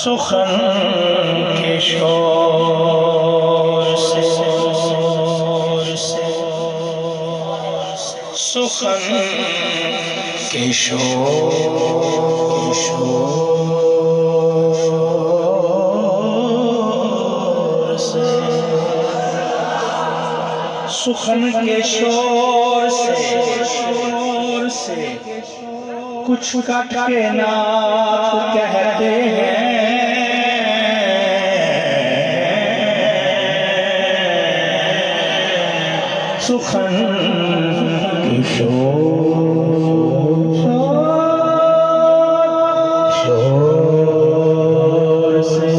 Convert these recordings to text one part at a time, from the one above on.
سخن کے شور سے سخن کے شور سے سخن کے شور سے کچھ کٹ کے نعت کہتے ہیں سخن کے شور سے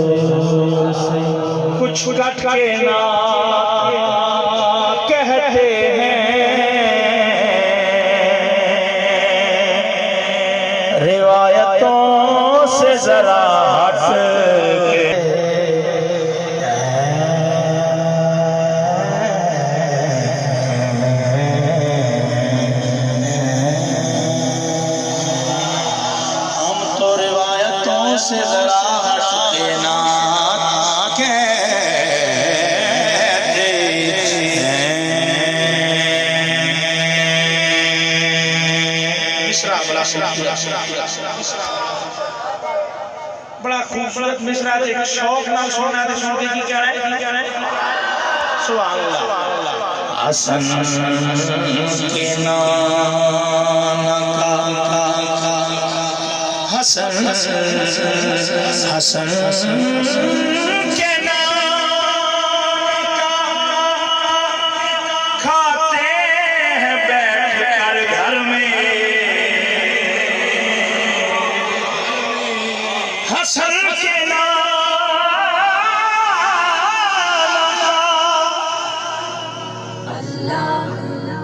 کچھ کٹ کے نعت کہتے ہیں روایتوں سے ذرا ہٹ کے ہم تو روایتوں سے ذرا ہٹ کے نعت کہتے ہیں بڑا خوبصورت مصرع ایک شوق نال سننا تے سن کے کی کہنا ہے سبحان اللہ حسن کے نام کا حسن کے نام کا کھاتے ہیں بیٹھ کر گھر میں حسن کے اللہ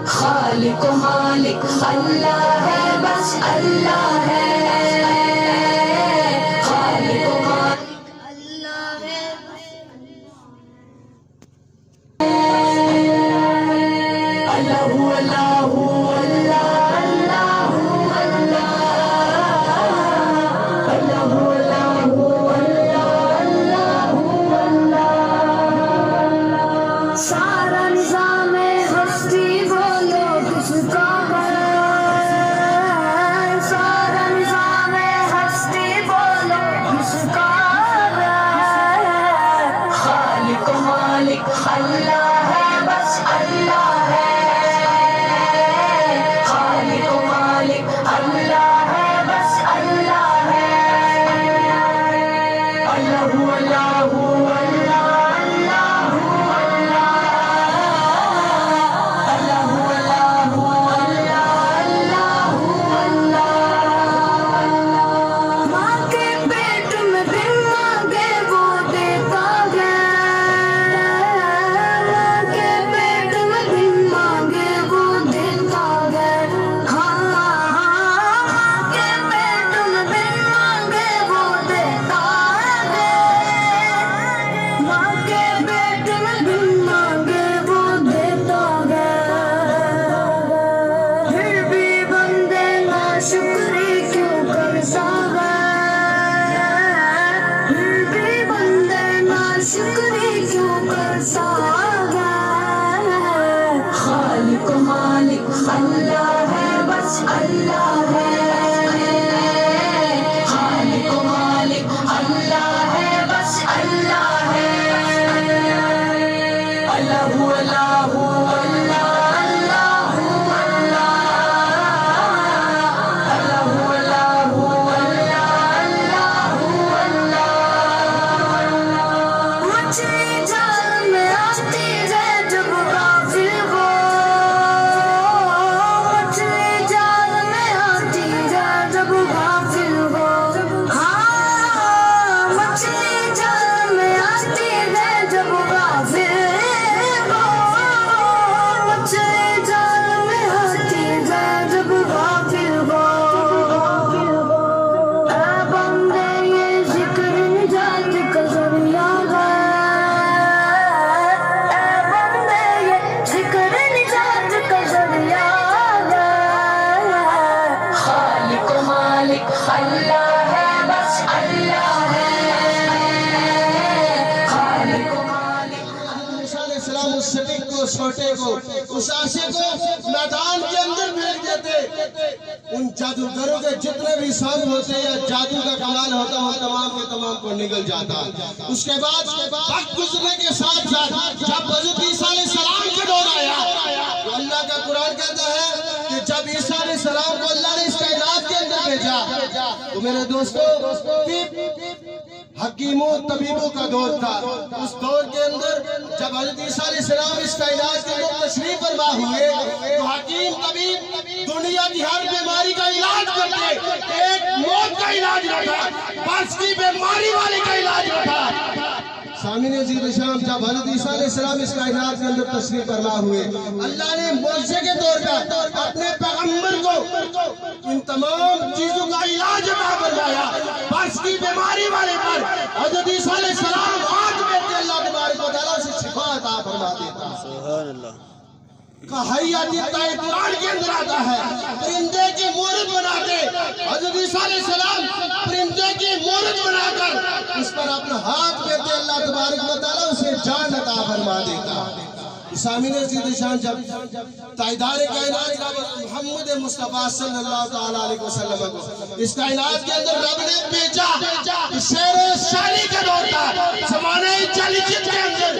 خالق و مالک اللہ ہے بس اللہ ہے خالق و مالک اللہ ہے اللہ اللہ سارا نظام ہستی بولو کس کا ہے سارا نظام ہستی بولو کس کا ہے خالق و مالک اللہ ہے بس اللہ ہے خالق و مالک اللہ ہے بس اللہ ہے اللہ اللہ شکری کیوں کرتا ہے خالق و مالک اللہ ہے بس اللہ ہے خالق و مالک اللہ ہے بس اللہ ہے اللہ اللہ اللہ ہے بس اللہ ہے چھوٹے کو، اس عاشق کو میدان کے اندر پھینک دیتے، ان جادوگروں کے جتنے بھی سانگ ہوتے یا جادو کا کمال ہوتا وہ تمام کے تمام کو نگل جاتا۔ اس کے بعد وقت گزرنے کے ساتھ ساتھ جب حضرت عیسیٰ علیہ السلام کا دور آیا تو اللہ کا قرآن کہتا ہے کہ جب عیسیٰ علیہ السلام کو اللہ نے اس کائنات کے اندر بھیجا تو میرے دوستو حکیموں طبیبوں کا دور تھا۔ اس دور کے اندر جب حضرت عیسیٰ علیہ السلام اس کائنات کے اندر تشریف فرما ہوئے تو حکیم طبیب دنیا کی ہر بیماری کا علاج کرتے، ایک موت کا علاج نہ تھا، بس کی بیماری والے کا علاج نہ تھا۔ سامعین عزیز شام، جب حضرت عیسیٰ علیہ السلام اس کائنات کے اندر تشریف فرما ہوئے، اللہ نے معجزے کے طور پر اپنے پیغمبر کو ان تمام چیزوں کا علاج عطا فرمایا۔ بس کی بیماری والے پر حضرت عیسیٰ علیہ السلام ہاتھ میں اللہ تبارک و تعالیٰ سے شفا عطا فرما دیتا۔ سبحان اللہ کا حیات قرآن کے اندر آتا ہے، پرندے کی مورت بناتے حضرت عیسیٰ علیہ السلام پرندے کی مورت بنا کر اس پر اپنا ہاتھ پھیرتے اللہ تبارک و تعالیٰ اسے جان عطا فرما دیتا۔ سامعین عزیز شان، جب تاجدار کائنات جناب محمد مصطفیٰ صلی اللہ تعالیٰ علیہ وسلم کو اس کائنات کے اندر رب نے بھیجا، شعر و شاعری کا دور تھا، زمانہ جاہلیت کے اندر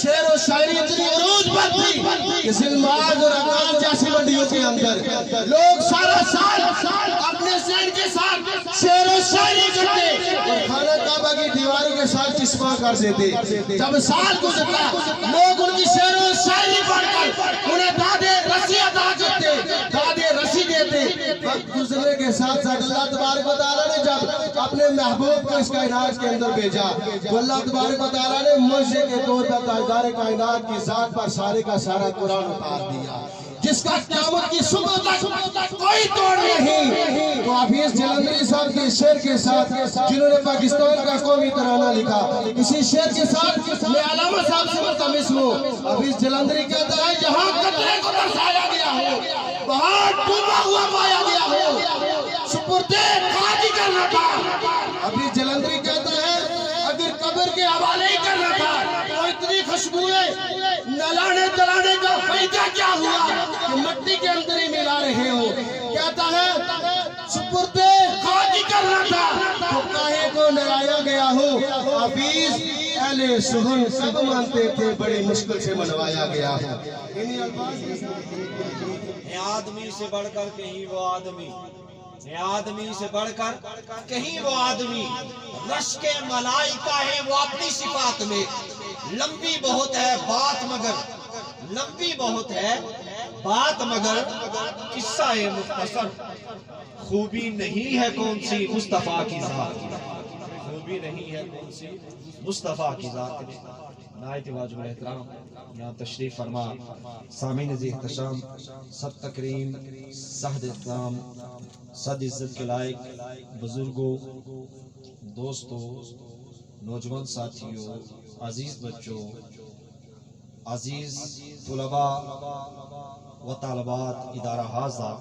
شعر و شاعری اتنی عروج پر تھی کہ ذلماج اور اقان جیسی منڈیوں کے اندر لوگ سارا سال اپنے ذہن کے ساتھ شعر و شاعری کرتے اور خانہ کعبہ کی دیواروں کے ساتھ چسپاں کر دیتے۔ جب سال گزرتا لوگ ان کی شعر و شاعری پڑھ کر انہیں دادے رسی عطا کرتے، دادے رسی دیتے۔ وقت گزرنے کے ساتھ ساتھ اللہ تبارک و تعالیٰ نے جب اپنے محبوب کو اس کائنات کے اندر بھیجا تو اللہ تبارک و تعالیٰ نے معجزے کے طور پر تاجدار کائنات کی ذات پر سارے کا سارا قرآن اتار دیا، جس کا قیامت کی صبح تک کوئی توڑ نہیں۔ تو حافظ جلندری صاحب کے شعر کے ساتھ جنہوں نے پاکستان کا قومی ترانہ لکھا، اسی شعر کے ساتھ میں علامہ صاحب سے ملتمس ہوں۔ حافظ جلندری کہتا ہے جہاں قطرے کو درسایا گیا ہو، وہاں ڈوبا ہوا پایا گیا ہو، سپردے خالی کرنا تھا۔ حافظ جلندری کہتا ہے اگر قبر کے حوالے ہی کرنا تھا تو اتنی خوشبوئیں نلانے جلانے کا فائدہ کیا ہوا کہ مٹی کے اندر ہی ملا رہے ہو۔ کہتا ہے سپردے خالی کرنا تھا تو کاہے کو نلایا گیا ہو۔ حافظ اہل سہن سب مانتے تھے بڑی مشکل سے منوایا گیا ہے۔ آدمی سے بڑھ کر کہیں وہ آدمی، آدمی سے بڑھ کر کہیں وہ آدمی، رش کے ملائکہ ہے وہ اپنی صفات میں، لمبی بہت ہے بات مگر، لمبی بہت ہے بات مگر، قصہ ہے مختصر، خوبی نہیں ہے کون سی مصطفیٰ کی ذات، خوبی نہیں ہے کون سی مصطفیٰ کی ذات میں۔ نہایت واجب احترام یہاں تشریف فرما سامعین عزیز احتشام، سب تکریم، صد احترام، صد عزت کے لائق بزرگوں، دوستوں، نوجوان ساتھیوں، عزیز بچوں، عزیز طلباء و طالبات ادارہ حاضر،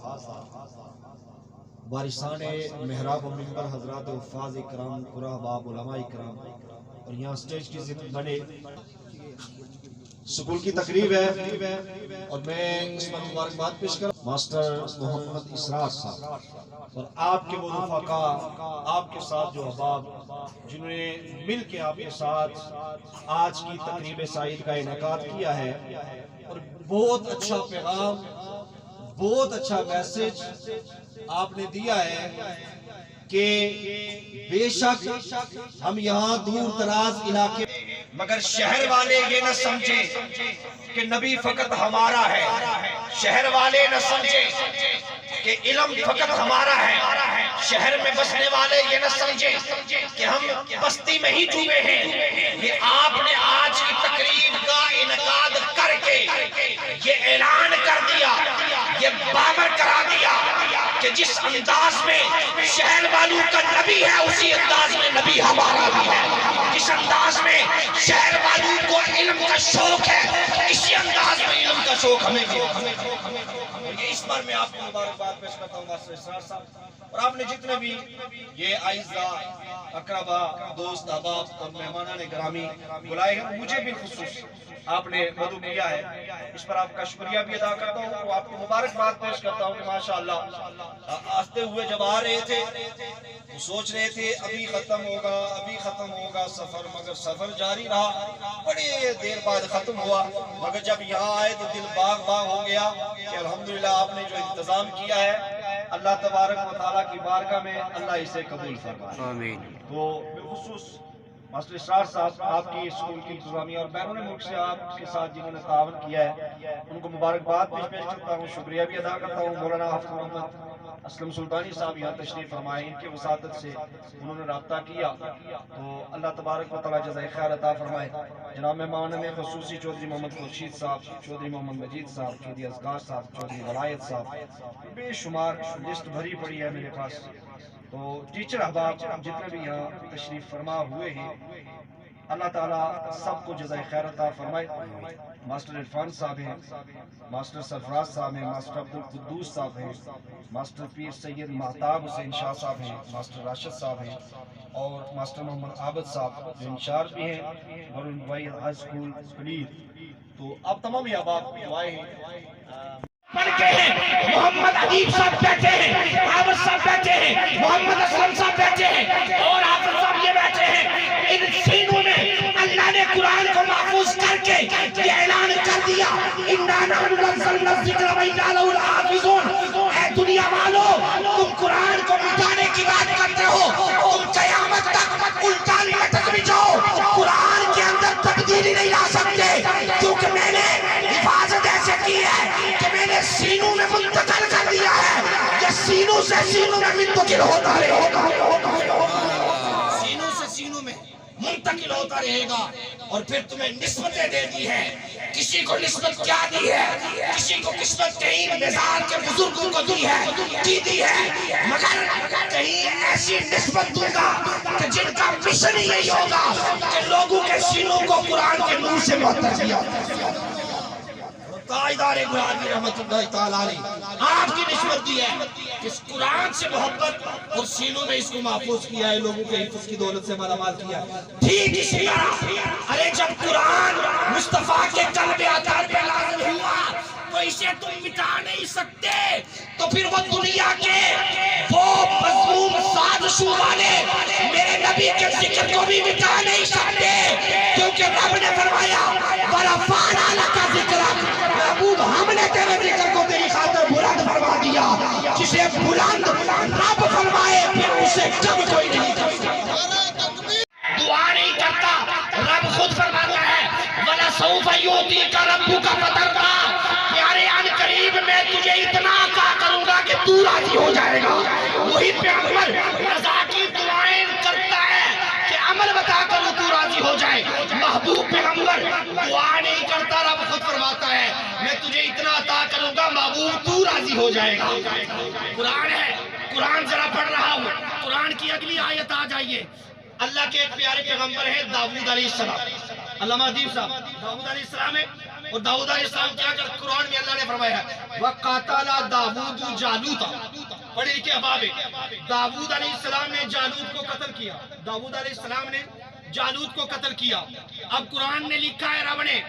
بارشان محراب و منبر حضرات حفاظ اکرام، قرآن باب علماء اکرام، اور یہاں سٹیج کی ضمن بنے سکول کی تقریب ہے اور میں اس پر مبارکباد پیش کر ماسٹر محمد اسرار صاحب اور آپ کے وہ رفقا، آپ کے ساتھ جو احباب جنہوں نے مل کے آپ کے ساتھ آج کی تقریب سعید کا انعقاد کیا ہے، اور بہت اچھا پیغام، بہت اچھا میسج آپ نے دیا ہے کہ بے شک ہم یہاں دور دراز علاقے مگر شہر والے یہ نہ سمجھے کہ نبی فقط ہمارا ہے، شہر والے نہ سمجھے کہ علم فقط ہمارا ہے، شہر میں بسنے والے یہ نہ سمجھے کہ ہم بستی میں ہی ڈوبے ہیں۔ یہ آپ نے آج کی تقریب کا انعقاد کر کے یہ اعلان کر دیا، یہ باور کرا دیا کہ جس انداز میں شہر والوں کا نبی ہے اسی انداز میں نبی ہمارا بھی ہے، جس انداز میں شہر والوں کو علم کا شوق ہے اسی انداز میں علم کا شوق ہمیں بھی ہے۔ اس پر میں آپ کو مبارکباد پیش کرتا ہوں ماسٹر اسرار صاحب۔ اور آپ نے جتنے بھی یہ اعزا اقربا دوست احباب اور مہمانان گرامی بلائے ہیں، مجھے بالخصوص آپ نے مدعو کیا ہے، اس پر آپ کا شکریہ بھی ادا کرتا ہوں اور آپ کو مبارکباد پیش کرتا ہوں کہ ماشاءاللہ آستے ہوئے جب آ رہے تھے وہ سوچ رہے تھے ابھی ختم ہوگا سفر، مگر سفر جاری رہا، بڑی دیر بعد ختم ہوا، مگر جب یہاں آئے تو دل باغ ہو گیا کہ الحمدللہ آپ نے جو انتظام کیا ہے اللہ تبارک و تعالیٰ کی بارگاہ میں اللہ اسے قبول فرمائے۔ آمین۔ تو بالخصوص ماسٹر اسرار صاحب، آپ کی اسکول کی انتظامیہ اور بیرون ملک سے آپ کے ساتھ جنہوں نے تعاون کیا ہے ان کو مبارکباد پیش کرتا ہوں، شکریہ بھی ادا کرتا ہوں۔ مولانا حافظ محمد اسلم سلطانی صاحب یہاں تشریف فرمائے، ان کے وساطت سے انہوں نے رابطہ کیا، تو اللہ تبارک و تعالیٰ جزائے خیر عطا فرمائے۔ جناب مہمان میں خصوصی چودھری محمد خورشید صاحب، چودھری محمد مجید صاحب، چودھری اصغر صاحب، چودھری ولایت صاحب، بے شمار لسٹ بھری پڑی ہے میرے پاس۔ تو ٹیچر احباب جتنے بھی یہاں تشریف فرما ہوئے ہیں اللہ تعالیٰ سب کو جزائے خیر عطا فرمائے۔ ماسٹر عرفان صاحب ہیں، ماسٹر سرفراز صاحب ہیں، ماسٹر عبدالقدوس صاحب ہیں، ماسٹر پیر سید مہتاب حسین شاہ صاحب ہیں، ماسٹر راشد صاحب ہیں اور ماسٹر محمد عابد صاحب جو انچارج بھی ہیں ورن بھائی ہائی اسکول پلیر۔ تو اب تمام یہ احباب دعائیں ہیں بیٹھے ہیں، محمد ادیب صاحب بیٹھے ہیں، عابد صاحب بیٹھے ہیں، محمد اسلم صاحب بیٹھے ہیں اور حافظ صاحب یہ بیٹھے ہیں۔ ان سینوں میں اللہ نے قرآن کو محفوظ کر کے یہ اعلان کر دیا اِنَّا نَحْنُ نَزَّلْنَا الذِّكْرَ وَإِنَّا لَهُ لَحَافِظُونَ۔ اے دنیا والو، تم قرآن کو مٹانے کی بات کرتے ہو، تم قیامت تک الٹا لٹک بھی جاؤ، قرآن کے اندر تبدیلی نہیں لا سکتے، کیونکہ میں نے حفاظت ایسے کی ہے کہ میں نے سینوں میں منتقل کر دیا ہے، یہ سینوں سے سینوں میں منتقل ہوتا رہے گا، سینوں سے سینوں میں منتقل ہوتا رہے گا۔ اور پھر تمہیں نسبتیں دے دی ہے، کسی کو نسبت کیا دی ہے، کسی کو نسبت کہیں مزار کے بزرگوں کو دی ہے، مگر کہیں ایسی نسبت دوں گا کہ جن کا مشن یہی ہوگا کہ لوگوں کے سینوں کو قرآن کے نور سے معطر کیا۔ تاجدار گلابی رحمت اللہ تعالیٰ علیہ آپ کی نسبت دی ہے کہ اس قرآن سے محبت اور سینوں میں اس کو محفوظ کیا ہے، لوگوں کے حفظ کی دولت سے مالا مال کیا ہے۔ ٹھیک اسی طرح ارے جب قرآن مصطفیٰ کے قلب اطہر پہ نازل ہوا تو اسے تم مٹا نہیں سکتے، تو پھر وہ دنیا کے وہ مظلوم سازشوں والے میرے نبی کے ذکر کو بھی مٹا نہیں سکتے، کیونکہ رب نے فرمایا وَرَفَعْنَا لَكَ ذِكْرَكَ، محبوب ہم نے تیرے ذکر کو تیری خاطر بلند فرما دیا، جسے بلند رب فرمائے پھر اسے کم کوئی نہیں کر سکتا۔ دعا نہیں کرتا، رب خود فرماتا ہے وَلَسَوْفَ يُعْطِيكَ رَبُّكَ فَتَرْضَىٰ، پیارے ان قریب میں تجھے اتنا عطا کروں گا کہ تو راضی ہو جائے گا۔ وہی پیغمبر رضا کی دعائیں کرتا ہے کہ عمل بتا کر تو راضی ہو جائے، محبوب پیغمبر دعا نہیں کرتا، رب خود فرماتا ہے میں تجھے اتنا عطا کروں گا محبوب تو راضی ہو جائے گا۔ قرآن ہے، قرآن ذرا پڑھ رہا ہوں، قرآن کی اگلی آیت آ جائیے۔ اللہ کے ایک پیارے پیغمبر ہیں داؤد علیہ السلام، علامہ ادیب صاحب داؤد علیہ السلام ہے، اور داؤد علیہ السلام کیا کر قرآن میں اللہ نے فرمایا وَقَاتَلَ دَاوُودُ جَالُوتَ، پڑھے لکھے احباب ہیں، داؤد علیہ السلام نے جالوت کو قتل کیا، داؤد علیہ السلام نے جالوت کو قتل کیا۔ اب قرآن نے لکھا ہے رب نے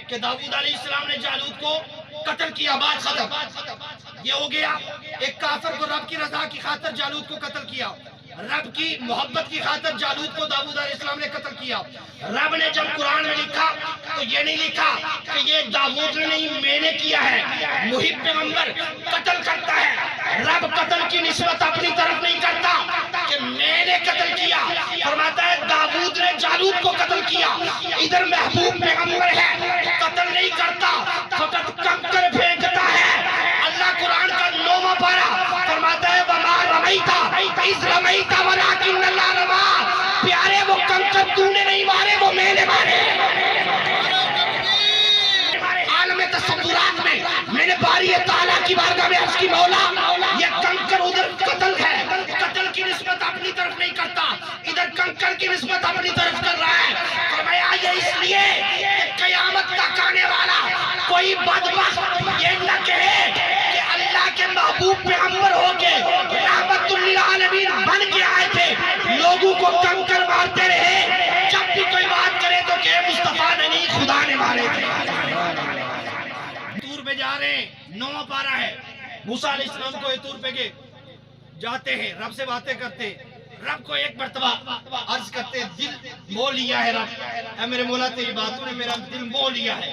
کہ داؤد علیہ السلام نے جالوت کو قتل کیا، بات ختم، یہ ہو گیا۔ ایک کافر کو رب کی رضا کی خاطر جالوت کو قتل کیا، رب کی محبت کی خاطر جالوت کو داؤد علیہ السلام نے قتل کیا۔ رب نے جب قرآن میں لکھا تو یہ نہیں لکھا کہ یہ داؤد نے نہیں میں نے کیا ہے، محب پیغمبر قتل کرتا ہے، رب قتل کی نسبت اپنی طرف نہیں کرتا کہ میں نے قتل کیا، فرماتا ہے داؤد نے جالوت کو قتل کیا۔ ادھر محبوب پیغمبر ہے، قتل نہیں کرتا، فقط کنکر پھینکتا ہے۔ اللہ قرآن کا 9واں پارہ فرماتا ہے وَمَا رَمَيْتَ إِذْ رَمَيْتَ وَلَٰكِنَّ اللَّهَ رَمَىٰ، پیارے وہ کنکر تو نے نہیں مارے، وہ میں نے مارے۔ عالم تصورات میں نے باری تعالیٰ کی بارگاہ میں عرض کی مولا یہ کنکر ادھر قتل ہے، قتل کی نسبت اپنی طرف نہیں کرتا، ادھر کنکر کی نسبت اپنی طرف کر رہا ہے۔ فرمایا یہ اس لیے کہ قیامت تک آنے والا کوئی بدبخت یہ نہ کہے کہ اللہ کے محبوب پیغمبر ہو کے رحمت اللہ پارہ ہے. موسیٰ علیہ السلام کو طور پہ کے جاتے ہیں, رب سے باتیں کرتے, رب کو ایک مرتبہ عرض کرتے دل مو لیا ہے رب, اے میرے مولا تیری باتوں نے میرا دل مو لیا ہے,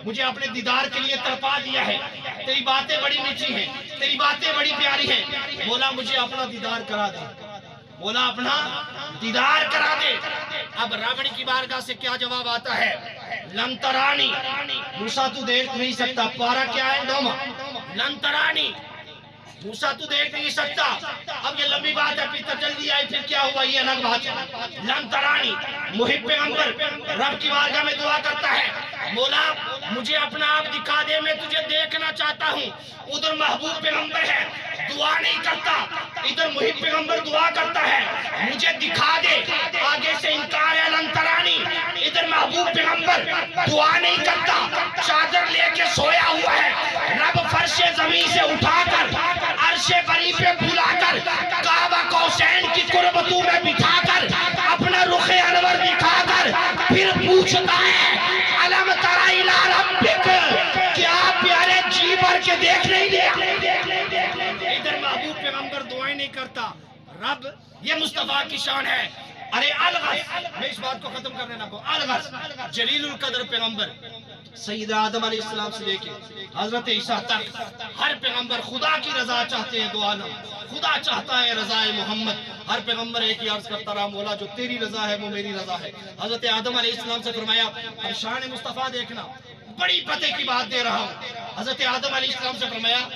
مجھے اپنے دیدار کے لیے تڑپا دیا ہے, تیری باتیں بڑی میٹھی ہیں, تیری باتیں بڑی پیاری ہیں, مولا مجھے اپنا دیدار کرا دے, مولا اپنا دیدار کرا دے. اب رابڑی کی بارگاہ سے کیا جواب آتا ہے؟ لن ترانی, موسیٰ تو دیکھ نہیں سکتا, پارا کیا ہے 9واں, لن ترانی, موسیٰ تو دیکھ نہیں سکتا. اب یہ لمبی بات ہے, پھر جلدی آئی, پھر کیا ہوا یہ الگ بات ہے. لن ترانی, محب پیغمبر رب کی بارگاہ میں دعا کرتا ہے, مولا مجھے اپنا آپ دکھا دے, میں تجھے دیکھنا چاہتا ہوں. ادھر محبوب پیغمبر ہے, دعا نہیں کرتا, ادھر محب پیغمبر دعا کرتا ہے, مجھے دکھا دے, آگے سے انکار ہے. لن ترانی, ادھر محبوب پیغمبر دعا نہیں کرتا, چادر لے کے سویا ہوا ہے, رب فرش زمین سے اٹھا کر عرش بری پہ بھلا کر کعبہ قوسین کی قربتوں میں بٹھا کر اپنا رخ انور دکھا کر پھر پوچھتا ہے علم تری الی ربک, کیا پیارے جی بھر کے دیکھ نہیں دیا. ادھر محبوب پیغمبر دعائیں نہیں کرتا, رب یہ مصطفیٰ کی شان ہے. ارے الغس, میں اس بات کو ختم کرنے نہ کو, الغس جلیل القدر پیغمبر سید آدم علیہ السلام سے لے کے حضرت عیسیٰ تک ہر پیغمبر خدا کی رضا چاہتے ہیں. دو عالم خدا چاہتا ہے رضا محمد. ہر پیغمبر ایک ہی عرض کرتا رہا, مولا جو تیری رضا ہے وہ میری رضا ہے. حضرت آدم علیہ السلام سے فرمایا, اب شان مصطفیٰ دیکھنا, بڑی پتے کی بات دے رہا ہوں. حضرت آدم علیہ السلام سے فرمایا,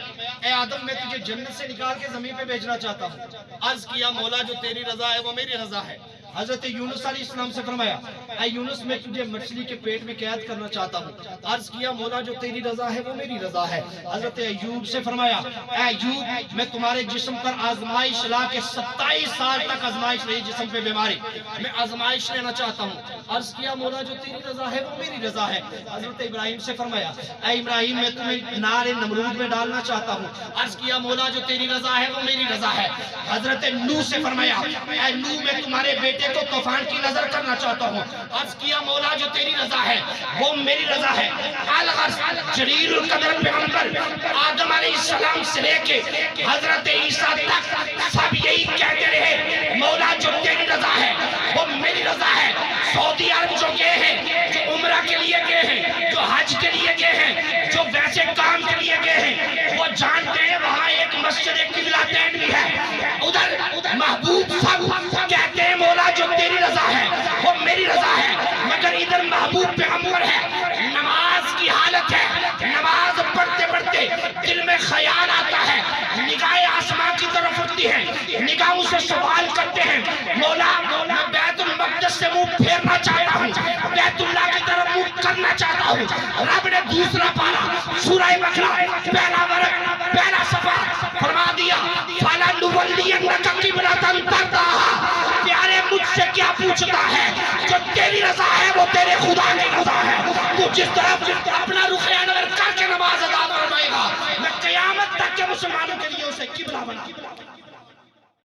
اے آدم میں تجھے جنت سے نکال کے زمین پہ بھیجنا چاہتا ہوں. عرض کیا, مولا جو تیری رضا ہے وہ میری رضا ہے. حضرت یونس علیہ السلام سے فرمایا, اے یونس میں تجھے مچھلی کے پیٹ میں قید کرنا چاہتا ہوں. عرض کیا, مولا جو تیری رضا ہے وہ میری رضا ہے. حضرت ایوب سے فرمایا, اے ایوب میں تمہارے جسم پر آزمائش لا کے 27 سال تک آزمائش رہی, جسم پہ بیماری, میں آزمائش لینا چاہتا ہوں. عرض کیا, مولا جو تیری رضا ہے وہ میری رضا ہے. حضرت ابراہیم سے فرمایا, اے ابراہیم میں تمہیں نار نمرود میں ڈالنا چاہتا ہوں. عرض کیا, مولا جو تیری رضا ہے وہ میری رضا ہے. حضرت نوح سے فرمایا, اے نوح میں تمہارے بیٹے کو طوفان کی نظر کرنا چاہتا ہوں. عرض کیا, مولا جو تیری رضا ہے وہ میری رضا ہے. الغرض جلیل القدر پیغمبر آدم علیہ السلام سے لے کے حضرت عیسیٰ تک سب یہی کہتے رہے, مولا جو تیری رضا ہے وہ میری رضا ہے. سعودی عرب جو گئے ہیں, جو عمرہ کے لیے گئے ہیں, جو حج کے لیے گئے ہیں, جو ویسے کام کے لیے گئے ہیں, وہ جانتے ہیں وہاں ایک مسجد قبلتین بھی ہے. ادھر محبوب سب کہتے ہیں مولا جو تیری رضا ہے وہ میری رضا ہے, مگر ادھر محبوب پیغمبر ہے, نماز کی حالت ہے, نماز پڑھتے پڑھتے دل میں خیال آتا ہے, نگاہیں آسمان کی طرف اٹھتی ہیں, نگاہوں سے سوال کرتے ہیں, مولا میں بیت المقدس سے منہ پھیرنا چاہتا ہوں, بیت اللہ کی طرف منہ کرنا چاہتا ہوں. رب نے دوسرا پارا سورہ بقرہ پہلا ورق پہلا صفحہ فرما دیا, فَلَنُوَلِّيَنَّكَ قِبْلَةً تَرْضَاهَا. پیارے مجھ سے کیا پوچھتا ہے, جو تیری رضا ہے وہ تیرے خدا کی رضا ہے. تو جس طرف اپنا رخ انور کر کے نماز ادا فرمائے گا, میں قیامت تک کے مسلمانوں کے لیے اسے قبلہ بنا